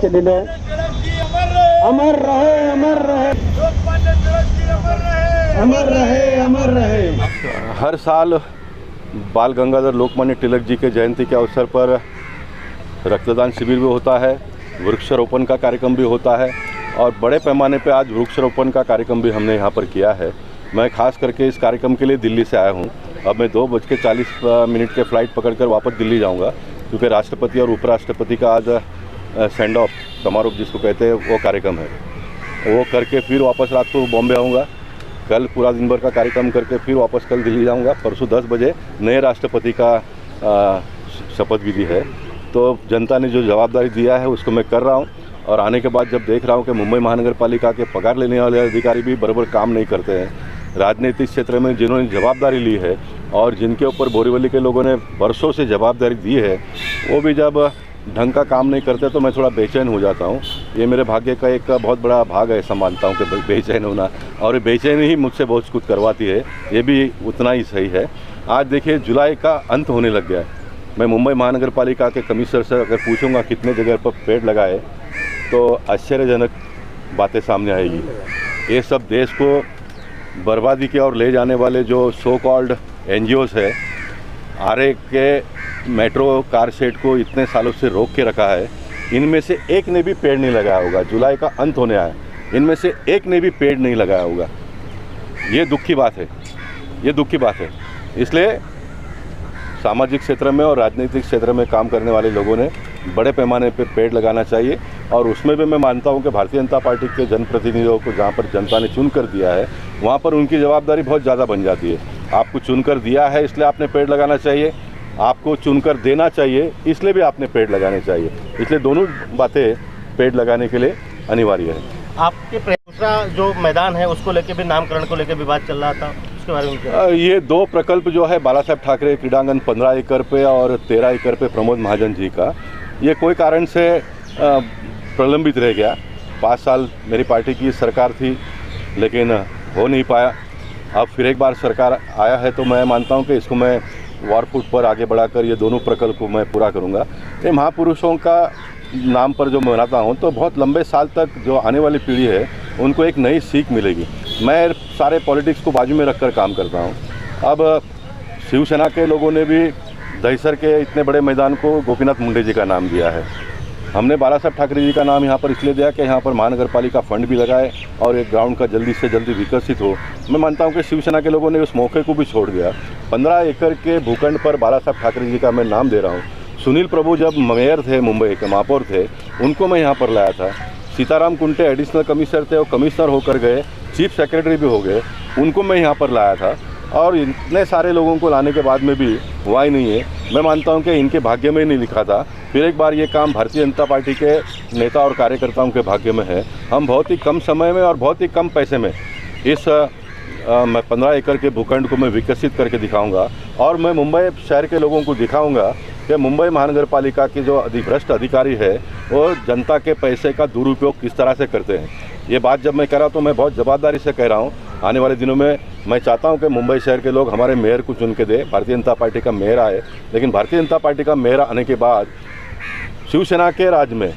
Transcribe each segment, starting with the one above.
केलेलं आहे। अमर रहे, अमर रहे, अमर रहे, अमर रहे। हर साल बाल गंगाधर लोकमान्य तिलक जी के जयंती के अवसर पर रक्तदान शिविर भी होता है, वृक्षारोपण का कार्यक्रम भी होता है और बड़े पैमाने पे आज वृक्षारोपण का कार्यक्रम भी हमने यहाँ पर किया है। मैं खास करके इस कार्यक्रम के लिए दिल्ली से आया हूँ। अब मैं 2:40 के फ़्लाइट पकड़कर वापस दिल्ली जाऊँगा, क्योंकि राष्ट्रपति और उपराष्ट्रपति का आज सेंड ऑफ समारोह जिसको कहते हैं वो कार्यक्रम है। वो करके फिर वापस रात को बॉम्बे आऊँगा। कल पूरा दिन भर का कार्यक्रम करके फिर वापस कल दिल्ली जाऊँगा। परसों 10 बजे नए राष्ट्रपति का शपथ विधि है। तो जनता ने जो जवाबदारी दिया है उसको मैं कर रहा हूँ और आने के बाद जब देख रहा हूँ कि मुंबई महानगर पालिका के पगार लेने वाले अधिकारी भी बराबर काम नहीं करते हैं, राजनीतिक क्षेत्र में जिन्होंने जवाबदारी ली है और जिनके ऊपर बोरीवली के लोगों ने वर्षों से जवाबदारी दी है, वो भी जब ढंग का काम नहीं करते तो मैं थोड़ा बेचैन हो जाता हूँ। ये मेरे भाग्य का एक बहुत बड़ा भाग है, ऐसा मानता हूँ कि बेचैन होना, और बेचैनी ही मुझसे बहुत कुछ करवाती है। ये भी उतना ही सही है। आज देखिए जुलाई का अंत होने लग गया है। मैं मुंबई महानगर पालिका के कमिश्नर से अगर पूछूंगा कितने जगह पर पेड़ लगाए तो आश्चर्यजनक बातें सामने आएगी। ये सब देश को बर्बादी की ओर ले जाने वाले जो सो कॉल्ड NGOs है, आरए के मेट्रो कार शेड को इतने सालों से रोक के रखा है, इनमें से एक ने भी पेड़ नहीं लगाया होगा। जुलाई का अंत होने आया, इनमें से एक ने भी पेड़ नहीं लगाया होगा। ये दुख की बात है, ये दुख की बात है। इसलिए सामाजिक क्षेत्र में और राजनीतिक क्षेत्र में काम करने वाले लोगों ने बड़े पैमाने पे पेड़ लगाना चाहिए। और उसमें भी मैं मानता हूं कि भारतीय जनता पार्टी के जनप्रतिनिधियों को जहां पर जनता ने चुनकर दिया है वहां पर उनकी जवाबदारी बहुत ज़्यादा बन जाती है। आपको चुनकर दिया है इसलिए आपने पेड़ लगाना चाहिए, आपको चुनकर देना चाहिए इसलिए भी आपने पेड़ लगाने चाहिए। इसलिए दोनों बातें पेड़ लगाने के लिए अनिवार्य है। आपके दूसरा जो मैदान है उसको लेकर भी नामकरण को लेकर विवाद चल रहा था, उसके बारे में क्या? ये दो प्रकल्प जो है बाला साहेब ठाकरे क्रीड़ांगन 15 एकड़ पे और 13 एकड़ पे प्रमोद महाजन जी का, ये कोई कारण से प्रलंबित रह गया। 5 साल मेरी पार्टी की सरकार थी लेकिन हो नहीं पाया। अब फिर एक बार सरकार आया है तो मैं मानता हूं कि इसको मैं वार फुट पर आगे बढ़ाकर ये दोनों प्रकल्प को मैं पूरा करूंगा। ये महापुरुषों का नाम पर जो मनाता हूं तो बहुत लंबे साल तक जो आने वाली पीढ़ी है उनको एक नई सीख मिलेगी। मैं सारे पॉलिटिक्स को बाजू में रखकर काम करता हूं। अब शिवसेना के लोगों ने भी दहिसर के इतने बड़े मैदान को गोपीनाथ मुंडे जी का नाम दिया है। हमने बाला साहब ठाकरे जी का नाम यहाँ पर इसलिए दिया कि यहाँ पर महानगर पालिका फंड भी लगाए और एक ग्राउंड का जल्दी से जल्दी विकसित हो। मैं मानता हूँ कि शिवसेना के लोगों ने उस मौके को भी छोड़ दिया। 15 एकड़ के भूखंड पर बाला साहब ठाकरे जी का मैं नाम दे रहा हूँ। सुनील प्रभु जब मेयर थे, मुंबई के महापौर थे, उनको मैं यहाँ पर लाया था। सीताराम कुंटे एडिशनल कमिश्नर थे, वो कमिश्नर होकर गए, चीफ सेक्रेटरी भी हो गए, उनको मैं यहाँ पर लाया था। और इतने सारे लोगों को लाने के बाद में भी हुआ ही नहीं है। मैं मानता हूं कि इनके भाग्य में नहीं लिखा था। फिर एक बार ये काम भारतीय जनता पार्टी के नेता और कार्यकर्ताओं के भाग्य में है। हम बहुत ही कम समय में और बहुत ही कम पैसे में इस 15 एकड़ के भूखंड को मैं विकसित करके दिखाऊंगा और मैं मुंबई शहर के लोगों को दिखाऊंगा कि मुंबई महानगर पालिका के जो भ्रष्ट अधिकारी है वो जनता के पैसे का दुरुपयोग किस तरह से करते हैं। ये बात जब मैं कह रहा हूँ तो मैं बहुत जवाबदारी से कह रहा हूँ। आने वाले दिनों में मैं चाहता हूं कि मुंबई शहर के लोग हमारे मेयर को चुन के दे, भारतीय जनता पार्टी का मेयर आए। लेकिन भारतीय जनता पार्टी का मेयर आने के बाद शिवसेना के राज में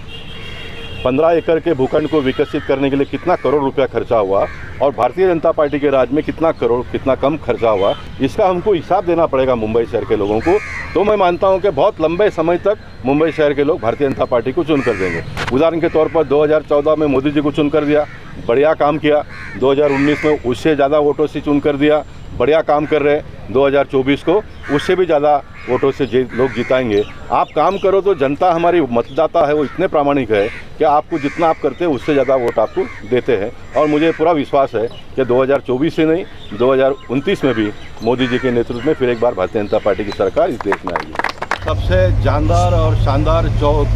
15 एकड़ के भूखंड को विकसित करने के लिए कितना करोड़ रुपया खर्चा हुआ और भारतीय जनता पार्टी के राज में कितना करोड़ कितना कम खर्चा हुआ, इसका हमको हिसाब देना पड़ेगा मुंबई शहर के लोगों को। तो मैं मानता हूं कि बहुत लंबे समय तक मुंबई शहर के लोग भारतीय जनता पार्टी को चुनकर देंगे। उदाहरण के तौर पर 2014 में मोदी जी को चुनकर दिया, बढ़िया काम किया। 2019 में उससे ज़्यादा वोटों से चुनकर दिया, बढ़िया काम कर रहे हैं। 2024 को उससे भी ज़्यादा वोटों से लोग जिताएंगे। आप काम करो तो जनता हमारी मतदाता है वो इतने प्रामाणिक है कि आपको जितना आप करते हैं उससे ज़्यादा वोट आपको देते हैं। और मुझे पूरा विश्वास है कि 2024 से नहीं 2029 में भी मोदी जी के नेतृत्व में फिर एक बार भारतीय जनता पार्टी की सरकार इस देश में आएगी। सबसे जानदार और शानदार चौक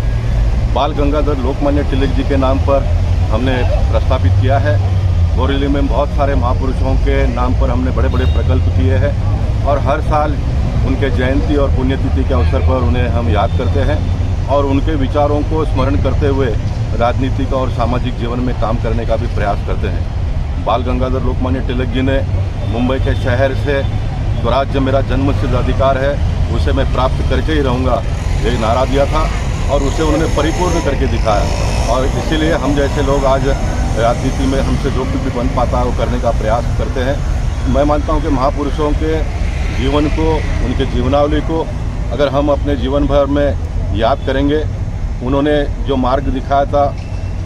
बाल गंगाधर लोकमान्य तिलक जी के नाम पर हमने प्रस्तापित किया है। बोरीवली में बहुत सारे महापुरुषों के नाम पर हमने बड़े बड़े प्रकल्प किए हैं और हर साल उनके जयंती और पुण्यतिथि के अवसर पर उन्हें हम याद करते हैं और उनके विचारों को स्मरण करते हुए राजनीतिक और सामाजिक जीवन में काम करने का भी प्रयास करते हैं। बाल गंगाधर लोकमान्य तिलक जी ने मुंबई के शहर से स्वराज्य मेरा जन्मसिद्ध अधिकार है, उसे मैं प्राप्त करके ही रहूँगा, ये नारा दिया था और उसे उन्होंने परिपूर्ण करके दिखाया। और इसीलिए हम जैसे लोग आज राजनीति में हमसे जो कुछ भी बन पाता है वो करने का प्रयास करते हैं। मैं मानता हूँ कि महापुरुषों के जीवन को, उनके जीवनावली को अगर हम अपने जीवन भर में याद करेंगे, उन्होंने जो मार्ग दिखाया था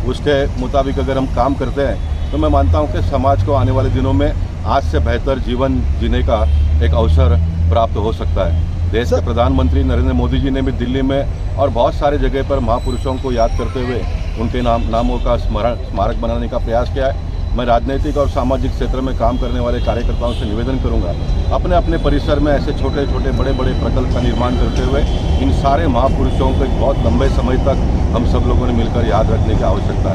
उसके मुताबिक अगर हम काम करते हैं तो मैं मानता हूँ कि समाज को आने वाले दिनों में आज से बेहतर जीवन जीने का एक अवसर प्राप्त हो सकता है। देश के प्रधानमंत्री नरेंद्र मोदी जी ने भी दिल्ली में और बहुत सारे जगह पर महापुरुषों को याद करते हुए उनके नामों का स्मारक बनाने का प्रयास किया है। मैं राजनीतिक और सामाजिक क्षेत्र में काम करने वाले कार्यकर्ताओं से निवेदन करूंगा, अपने अपने परिसर में ऐसे छोटे छोटे बड़े बड़े प्रकल्प का निर्माण करते हुए इन सारे महापुरुषों को बहुत लंबे समय तक हम सब लोगों ने मिलकर याद रखने की आवश्यकता है।